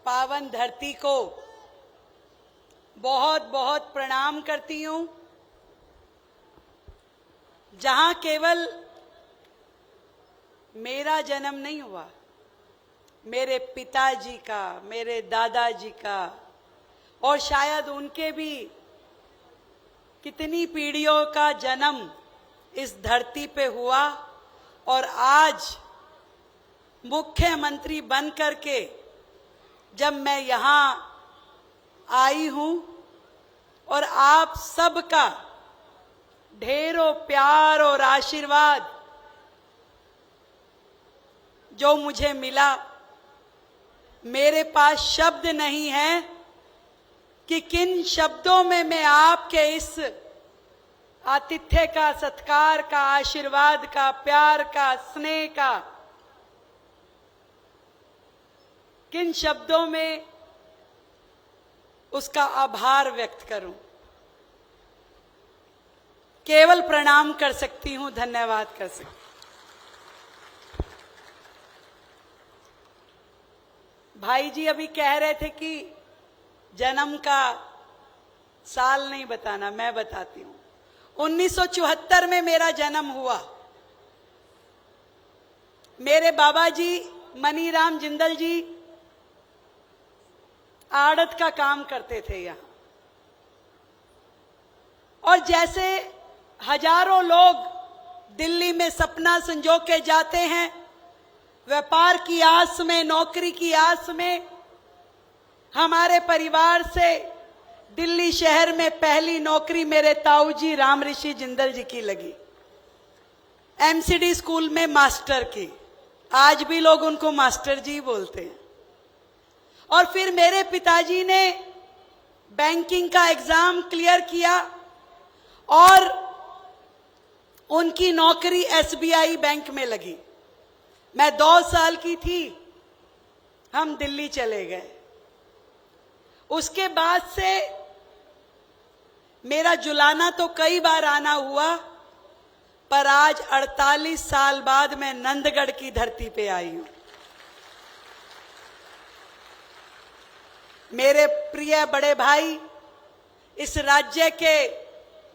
पावन धरती को बहुत बहुत प्रणाम करती हूं, जहां केवल मेरा जन्म नहीं हुआ, मेरे पिताजी का, मेरे दादाजी का और शायद उनके भी कितनी पीढ़ियों का जन्म इस धरती पे हुआ। और आज मुख्यमंत्री बन करके जब मैं यहाँ आई हूं और आप सबका ढेरों प्यार और आशीर्वाद जो मुझे मिला, मेरे पास शब्द नहीं है कि किन शब्दों में मैं आपके इस आतिथ्य का, सत्कार का, आशीर्वाद का, प्यार का, स्नेह का, किन शब्दों में उसका आभार व्यक्त करूं। केवल प्रणाम कर सकती हूं, धन्यवाद कर सकती हूं। भाई जी अभी कह रहे थे कि जन्म का साल नहीं बताना, मैं बताती हूं। 1974 में मेरा जन्म हुआ। मेरे बाबा जी मनीराम जिंदल जी आड़त का काम करते थे यहां, और जैसे हजारों लोग दिल्ली में सपना संजो के जाते हैं, व्यापार की आस में, नौकरी की आस में, हमारे परिवार से दिल्ली शहर में पहली नौकरी मेरे ताऊजी राम ऋषि जिंदल जी की लगी, एमसीडी स्कूल में मास्टर की। आज भी लोग उनको मास्टर जी बोलते हैं। और फिर मेरे पिताजी ने बैंकिंग का एग्जाम क्लियर किया और उनकी नौकरी एसबीआई बैंक में लगी। मैं 2 साल की थी, हम दिल्ली चले गए। उसके बाद से मेरा जुलाना तो कई बार आना हुआ, पर आज 48 साल बाद मैं नंदगढ़ की धरती पे आई हूं। मेरे प्रिय बड़े भाई, इस राज्य के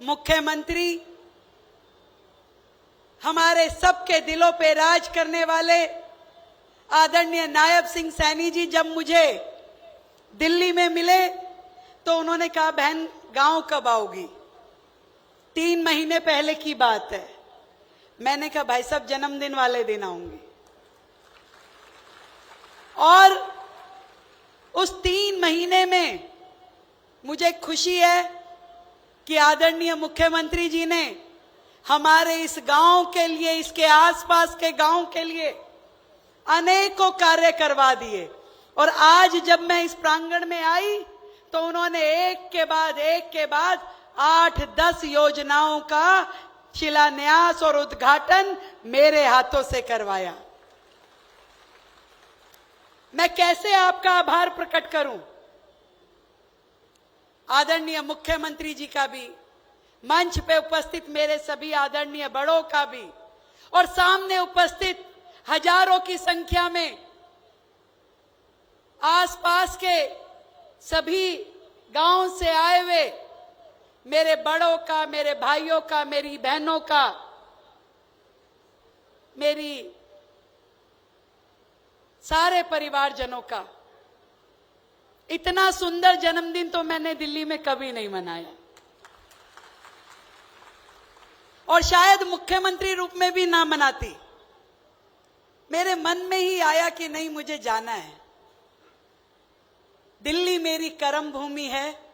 मुख्यमंत्री, हमारे सबके दिलों पे राज करने वाले आदरणीय नायब सिंह सैनी जी जब मुझे दिल्ली में मिले तो उन्होंने कहा, बहन गांव कब आओगी? 3 महीने पहले की बात है। मैंने कहा, भाई साहब जन्मदिन वाले दिन आऊंगी। और उस 3 महीने में मुझे खुशी है कि आदरणीय मुख्यमंत्री जी ने हमारे इस गांव के लिए, इसके आसपास के गांव के लिए अनेकों कार्य करवा दिए। और आज जब मैं इस प्रांगण में आई तो उन्होंने एक के बाद 8-10 योजनाओं का शिलान्यास और उद्घाटन मेरे हाथों से करवाया। मैं कैसे आपका आभार प्रकट करूं? आदरणीय मुख्यमंत्री जी का भी, मंच पे उपस्थित मेरे सभी आदरणीय बड़ों का भी, और सामने उपस्थित हजारों की संख्या में आसपास के सभी गांव से आए हुए मेरे बड़ों का, मेरे भाइयों का, मेरी बहनों का, मेरी सारे परिवारजनों का। इतना सुंदर जन्मदिन तो मैंने दिल्ली में कभी नहीं मनाया, और शायद मुख्यमंत्री रूप में भी ना मनाती। मेरे मन में ही आया कि नहीं, मुझे जाना है। दिल्ली मेरी कर्म भूमि है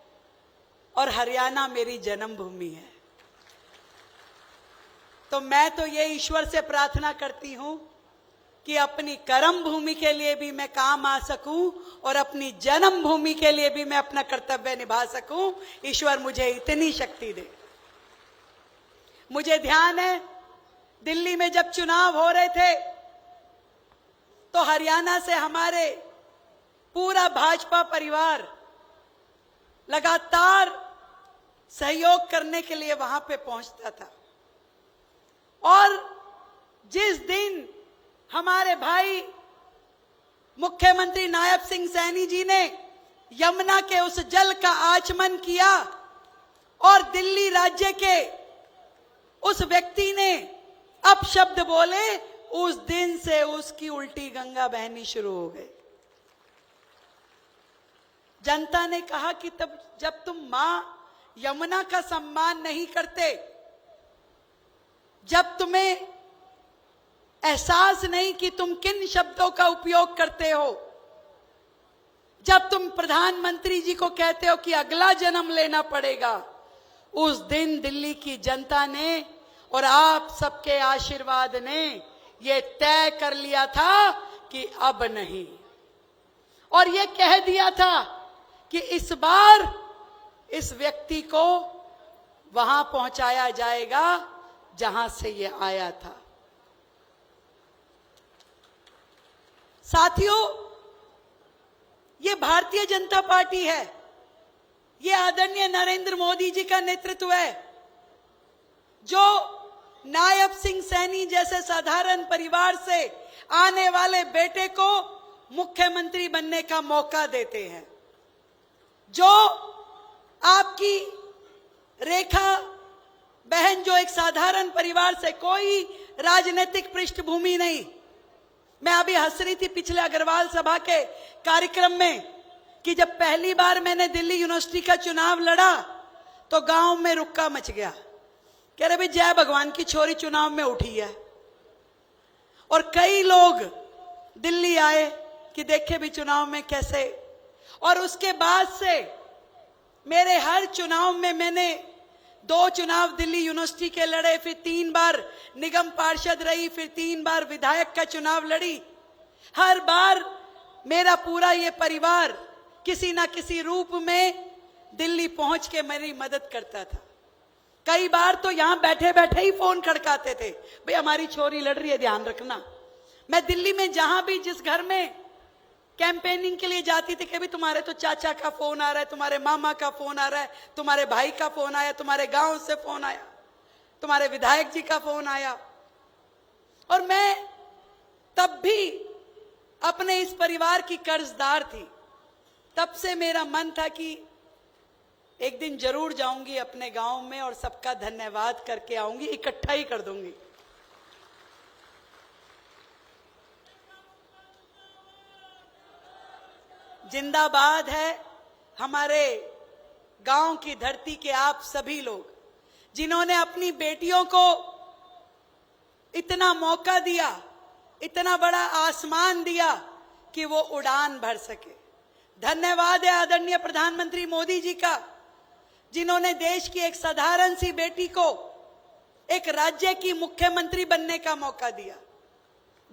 और हरियाणा मेरी जन्मभूमि है। तो मैं तो ये ईश्वर से प्रार्थना करती हूं कि अपनी कर्म भूमि के लिए भी मैं काम आ सकूं और अपनी जन्मभूमि के लिए भी मैं अपना कर्तव्य निभा सकूं। ईश्वर मुझे इतनी शक्ति दे। मुझे ध्यान है, दिल्ली में जब चुनाव हो रहे थे तो हरियाणा से हमारे पूरा भाजपा परिवार लगातार सहयोग करने के लिए वहां पे पहुंचता था। और जिस दिन हमारे भाई मुख्यमंत्री नायब सिंह सैनी जी ने यमुना के उस जल का आचमन किया और दिल्ली राज्य के उस व्यक्ति ने अपशब्द बोले, उस दिन से उसकी उल्टी गंगा बहनी शुरू हो गई। जनता ने कहा कि तब जब तुम मां यमुना का सम्मान नहीं करते, जब तुम्हें एहसास नहीं कि तुम किन शब्दों का उपयोग करते हो, जब तुम प्रधानमंत्री जी को कहते हो कि अगला जन्म लेना पड़ेगा, उस दिन दिल्ली की जनता ने और आप सबके आशीर्वाद ने ये तय कर लिया था कि अब नहीं, और ये कह दिया था कि इस बार इस व्यक्ति को वहां पहुंचाया जाएगा जहां से ये आया था। साथियों, ये भारतीय जनता पार्टी है, ये आदरणीय नरेंद्र मोदी जी का नेतृत्व है, जो नायब सिंह सैनी जैसे साधारण परिवार से आने वाले बेटे को मुख्यमंत्री बनने का मौका देते हैं, जो आपकी रेखा बहन जो एक साधारण परिवार से, कोई राजनीतिक पृष्ठभूमि नहीं। मैं अभी हंस रही थी पिछले अग्रवाल सभा के कार्यक्रम में कि जब पहली बार मैंने दिल्ली यूनिवर्सिटी का चुनाव लड़ा तो गांव में रुक्का मच गया। कह रहे भाई जय भगवान की छोरी चुनाव में उठी है, और कई लोग दिल्ली आए कि देखे भी चुनाव में कैसे। और उसके बाद से मेरे हर चुनाव में मैंने 2 चुनाव दिल्ली यूनिवर्सिटी के लड़े, फिर 3 बार निगम पार्षद रही, फिर 3 बार विधायक का चुनाव लड़ी। हर बार मेरा पूरा ये परिवार किसी ना किसी रूप में दिल्ली पहुंच के मेरी मदद करता था। कई बार तो यहां बैठे बैठे ही फोन खड़काते थे, भाई हमारी छोरी लड़ रही है, ध्यान रखना। मैं दिल्ली में जहां भी जिस घर में कैंपेनिंग के लिए जाती थी, कभी तुम्हारे तो चाचा का फोन आ रहा है, तुम्हारे मामा का फोन आ रहा है, तुम्हारे भाई का फोन आया, तुम्हारे गांव से फोन आया, तुम्हारे विधायक जी का फोन आया। और मैं तब भी अपने इस परिवार की कर्जदार थी। तब से मेरा मन था कि एक दिन जरूर जाऊंगी अपने गांव में और सबका धन्यवाद करके आऊंगी, इकट्ठा ही कर दूंगी। जिंदाबाद है हमारे गांव की धरती के आप सभी लोग, जिन्होंने अपनी बेटियों को इतना मौका दिया, इतना बड़ा आसमान दिया कि वो उड़ान भर सके। धन्यवाद है आदरणीय प्रधानमंत्री मोदी जी का, जिन्होंने देश की एक साधारण सी बेटी को एक राज्य की मुख्यमंत्री बनने का मौका दिया।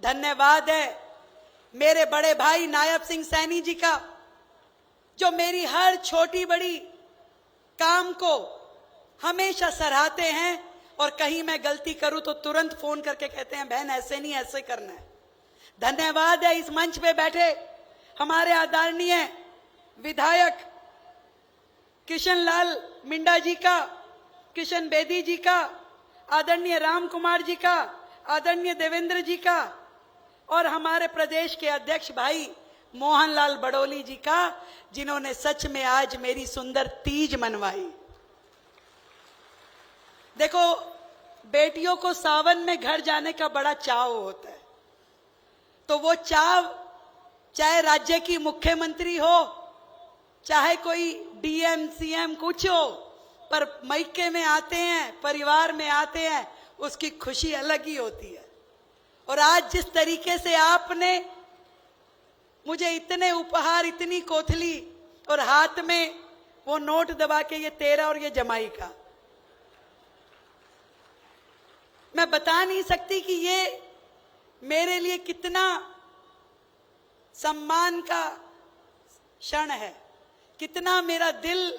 धन्यवाद है मेरे बड़े भाई नायब सिंह सैनी जी का, जो मेरी हर छोटी बड़ी काम को हमेशा सराहते हैं, और कहीं मैं गलती करूं तो तुरंत फोन करके कहते हैं बहन ऐसे नहीं, ऐसे करना है। धन्यवाद है इस मंच पे बैठे हमारे आदरणीय विधायक किशन लाल मिंडा जी का, किशन बेदी जी का, आदरणीय राम कुमार जी का, आदरणीय देवेंद्र जी का, और हमारे प्रदेश के अध्यक्ष भाई मोहनलाल बड़ोली जी का, जिन्होंने सच में आज मेरी सुंदर तीज मनवाई। देखो, बेटियों को सावन में घर जाने का बड़ा चाव होता है, तो वो चाव चाहे राज्य की मुख्यमंत्री हो, चाहे कोई डीएम सीएम कुछ हो, पर मायके में आते हैं, परिवार में आते हैं, उसकी खुशी अलग ही होती है। और आज जिस तरीके से आपने मुझे इतने उपहार, इतनी कोथली, और हाथ में वो नोट दबा के ये तेरा और ये जमाई का, मैं बता नहीं सकती कि ये मेरे लिए कितना सम्मान का क्षण है, कितना मेरा दिल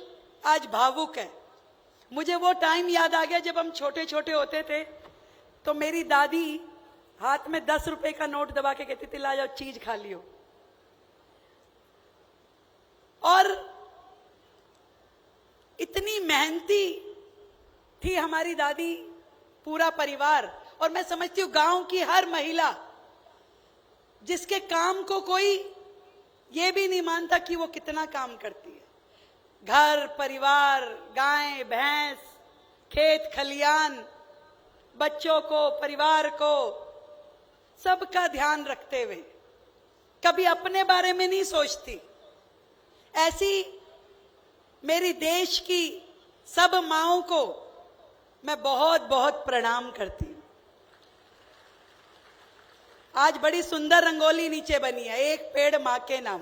आज भावुक है। मुझे वो टाइम याद आ गया जब हम छोटे छोटे होते थे, तो मेरी दादी हाथ में 10 रुपए का नोट दबा के कहती थी ला जाओ चीज खा लियो। और इतनी मेहनती थी हमारी दादी, पूरा परिवार। और मैं समझती हूँ गांव की हर महिला जिसके काम को कोई ये भी नहीं मानता कि वो कितना काम करती है। घर परिवार, गाय भैंस, खेत खलियान, बच्चों को, परिवार को, सबका ध्यान रखते हुए कभी अपने बारे में नहीं सोचती। ऐसी मेरी देश की सब माओं को मैं बहुत बहुत प्रणाम करती हूं। आज बड़ी सुंदर रंगोली नीचे बनी है, एक पेड़ मां के नाम।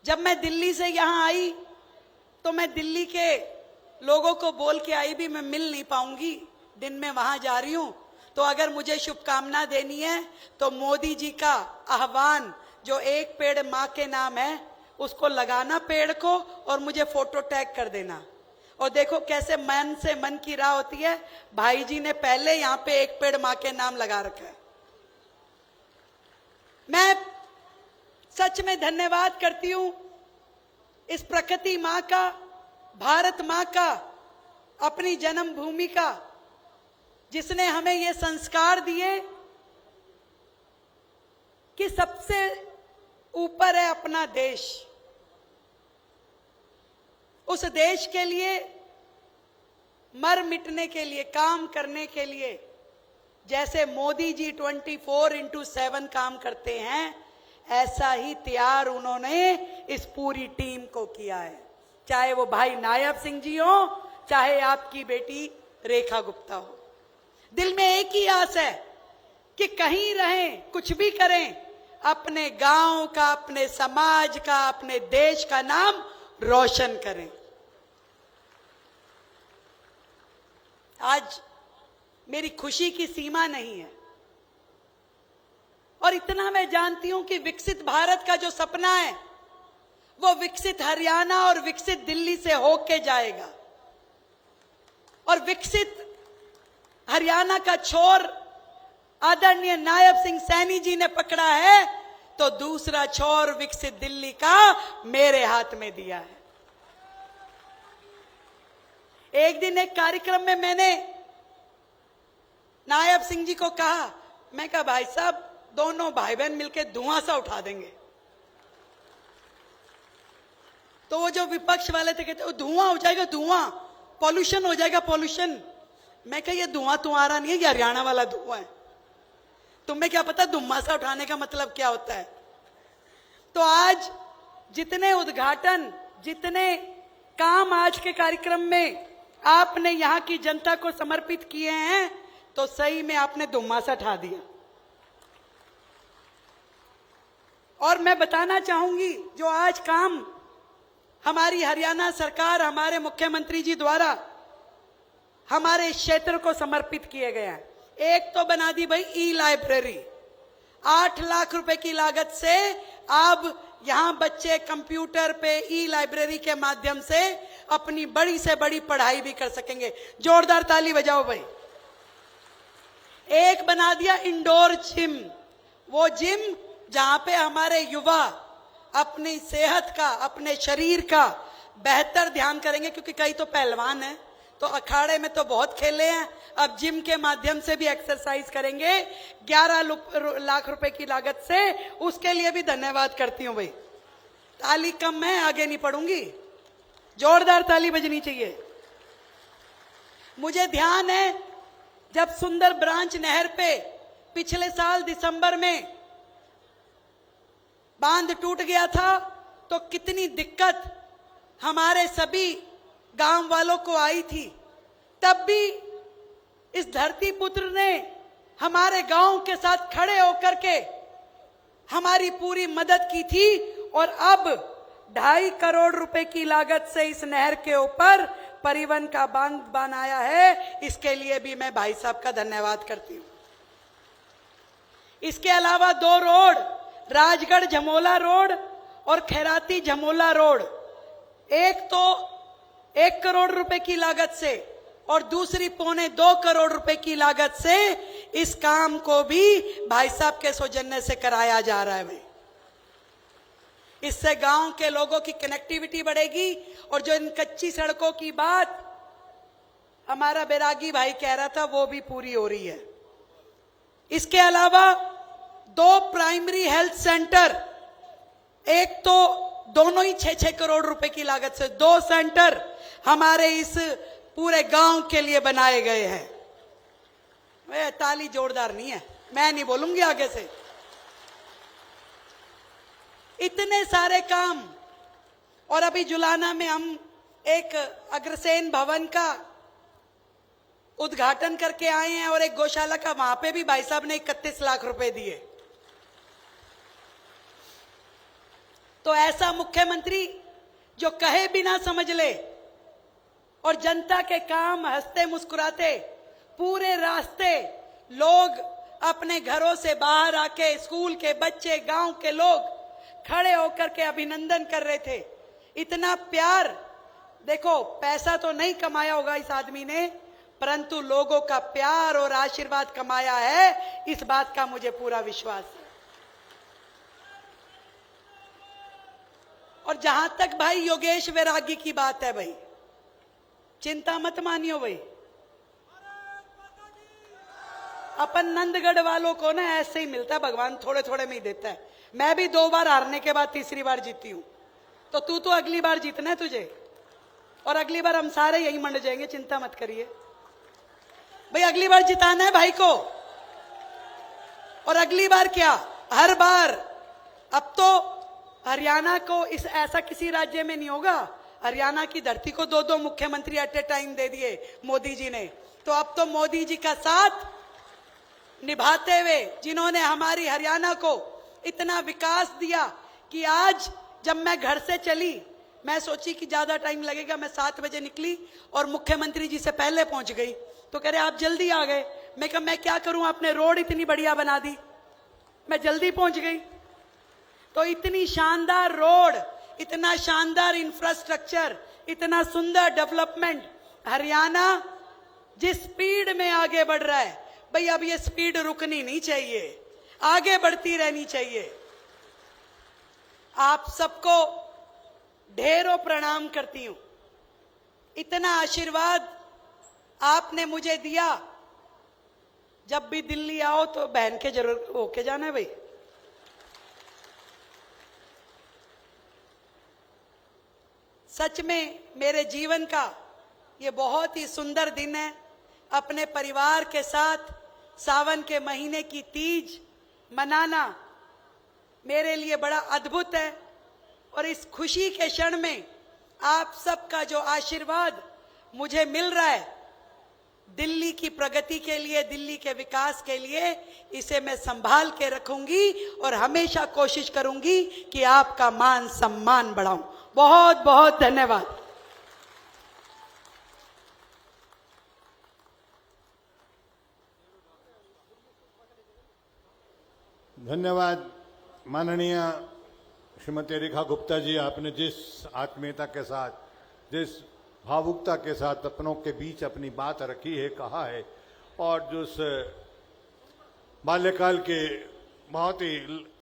जब मैं दिल्ली से यहां आई तो मैं दिल्ली के लोगों को बोल के आई भी मैं मिल नहीं पाऊंगी, दिन में वहां जा रही हूं, तो अगर मुझे शुभकामना देनी है तो मोदी जी का आह्वान जो एक पेड़ मां के नाम है उसको लगाना पेड़ को और मुझे फोटो टैग कर देना। और देखो कैसे मन से मन की राह होती है। भाई जी ने पहले यहां पे एक पेड़ मां के नाम लगा रखा है। मैं सच में धन्यवाद करती हूं इस प्रकृति मां का, भारत मां का, अपनी जन्मभूमि का, जिसने हमें ये संस्कार दिए कि सबसे ऊपर है अपना देश। उस देश के लिए मर मिटने के लिए, काम करने के लिए, जैसे मोदी जी 24/7 काम करते हैं, ऐसा ही त्याग उन्होंने इस पूरी टीम को किया है। चाहे वो भाई नायब सिंह जी हो, चाहे आपकी बेटी रेखा गुप्ता हो। दिल में एक ही आस है कि कहीं रहें, कुछ भी करें, अपने गांव का, अपने समाज का, अपने देश का नाम रोशन करें। आज मेरी खुशी की सीमा नहीं है और इतना मैं जानती हूं कि विकसित भारत का जो सपना है वो विकसित हरियाणा और विकसित दिल्ली से होके जाएगा। और विकसित हरियाणा का छोर आदरणीय नायब सिंह सैनी जी ने पकड़ा है तो दूसरा छोर विकसित दिल्ली का मेरे हाथ में दिया है। एक दिन एक कार्यक्रम में मैंने नायब सिंह जी को कहा, मैं कहा भाई साहब दोनों भाई बहन मिलकर धुआं सा उठा देंगे। तो वो जो विपक्ष वाले थे कहते धुआं हो जाएगा, धुआं, पॉल्यूशन हो जाएगा, पॉल्यूशन। मैं कहा ये धुआं तुम्हारा नहीं है, ये हरियाणा वाला धुआं है। तुम्हें क्या पता धुआं सा उठाने का मतलब क्या होता है। तो आज जितने उद्घाटन, जितने काम आज के कार्यक्रम में आपने यहां की जनता को समर्पित किए हैं, तो सही में आपने धुआं सा उठा दिया। और मैं बताना चाहूंगी जो आज काम हमारी हरियाणा सरकार, हमारे मुख्यमंत्री जी द्वारा हमारे क्षेत्र को समर्पित किए गए हैं। एक तो बना दी भाई ई लाइब्रेरी, 8 लाख रुपए की लागत से अब यहां बच्चे कंप्यूटर पे ई लाइब्रेरी के माध्यम से अपनी बड़ी से बड़ी पढ़ाई भी कर सकेंगे। जोरदार ताली बजाओ भाई। एक बना दिया इंडोर जिम, वो जिम जहां पे हमारे युवा अपनी सेहत का, अपने शरीर का बेहतर ध्यान करेंगे, क्योंकि कई तो पहलवान हैं तो अखाड़े में तो बहुत खेले हैं, अब जिम के माध्यम से भी एक्सरसाइज करेंगे 11 लाख रुपए की लागत से। उसके लिए भी धन्यवाद करती हूं भाई। ताली कम है, आगे नहीं पढ़ूंगी, जोरदार ताली बजनी चाहिए। मुझे ध्यान है जब सुंदर ब्रांच नहर पे पिछले साल दिसंबर में बांध टूट गया था तो कितनी दिक्कत हमारे सभी गांव वालों को आई थी। तब भी इस धरती पुत्र ने हमारे गांव के साथ खड़े होकर के हमारी पूरी मदद की थी और अब 2.5 करोड़ रुपए की लागत से इस नहर के ऊपर परिवहन का बांध बनाया है। इसके लिए भी मैं भाई साहब का धन्यवाद करती हूं। इसके अलावा 2 रोड, राजगढ़ झमोला रोड और खैराती झमोला रोड, एक तो 1 करोड़ रुपए की लागत से और दूसरी 1.25 करोड़ रुपए की लागत से इस काम को भी भाई साहब के सौजन्य से कराया जा रहा है भाई। इससे गांव के लोगों की कनेक्टिविटी बढ़ेगी और जो इन कच्ची सड़कों की बात हमारा बैरागी भाई कह रहा था वो भी पूरी हो रही है। इसके अलावा 2 प्राइमरी हेल्थ सेंटर, एक तो दोनों ही 6-6 करोड़ रुपए की लागत से 2 सेंटर हमारे इस पूरे गांव के लिए बनाए गए हैं। वे ताली जोरदार नहीं है, मैं नहीं बोलूंगी आगे से। इतने सारे काम। और अभी जुलाना में हम एक अग्रसेन भवन का उद्घाटन करके आए हैं और एक गौशाला का, वहां पे भी भाई साहब ने 31 लाख रुपए दिए। तो ऐसा मुख्यमंत्री जो कहे बिना समझ ले और जनता के काम हंसते मुस्कुराते पूरे रास्ते लोग अपने घरों से बाहर आके, स्कूल के बच्चे, गांव के लोग खड़े होकर के अभिनंदन कर रहे थे। इतना प्यार। देखो, पैसा तो नहीं कमाया होगा इस आदमी ने, परंतु लोगों का प्यार और आशीर्वाद कमाया है, इस बात का मुझे पूरा विश्वास है। और जहां तक भाई योगेश वैरागी की बात है, भाई चिंता मत मानियो भाई, अपन नंदगढ़ वालों को ना ऐसे ही मिलता है, भगवान थोड़े थोड़े में ही देता है। मैं भी 2 बार हारने के बाद तीसरी बार जीती हूं, तो तू तो अगली बार जीतना है तुझे, और अगली बार हम सारे यही मंड जाएंगे, चिंता मत करिए भाई। अगली बार जिताना है भाई को, और अगली बार क्या, हर बार। अब तो हरियाणा को इस ऐसा किसी राज्य में नहीं होगा, हरियाणा की धरती को 2-2 मुख्यमंत्री एट ए टाइम दे दिए मोदी जी ने। तो अब तो मोदी जी का साथ निभाते हुए, जिन्होंने हमारी हरियाणा को इतना विकास दिया कि आज जब मैं घर से चली, मैं सोची कि ज्यादा टाइम लगेगा, मैं 7 बजे निकली और मुख्यमंत्री जी से पहले पहुंच गई। तो कह रहे आप जल्दी आ गए। मैं कहा मैं क्या करूं, आपने रोड इतनी बढ़िया बना दी, मैं जल्दी पहुंच गई। तो इतनी शानदार रोड, इतना शानदार इंफ्रास्ट्रक्चर, इतना सुंदर डेवलपमेंट, हरियाणा जिस स्पीड में आगे बढ़ रहा है भाई, अब ये स्पीड रुकनी नहीं चाहिए, आगे बढ़ती रहनी चाहिए। आप सबको ढेरों प्रणाम करती हूं। इतना आशीर्वाद आपने मुझे दिया। जब भी दिल्ली आओ तो बहन के जरूर होके जाना है भाई। सच में मेरे जीवन का ये बहुत ही सुंदर दिन है। अपने परिवार के साथ सावन के महीने की तीज मनाना मेरे लिए बड़ा अद्भुत है। और इस खुशी के क्षण में आप सबका जो आशीर्वाद मुझे मिल रहा है, दिल्ली की प्रगति के लिए, दिल्ली के विकास के लिए, इसे मैं संभाल के रखूंगी और हमेशा कोशिश करूंगी कि आपका मान सम्मान बढ़ाऊं। बहुत बहुत धन्यवाद। धन्यवाद माननीय श्रीमती रेखा गुप्ता जी, आपने जिस आत्मीयता के साथ, जिस भावुकता के साथ अपनों के बीच अपनी बात रखी है, कहा है, और जो बाल्यकाल के बहुत ही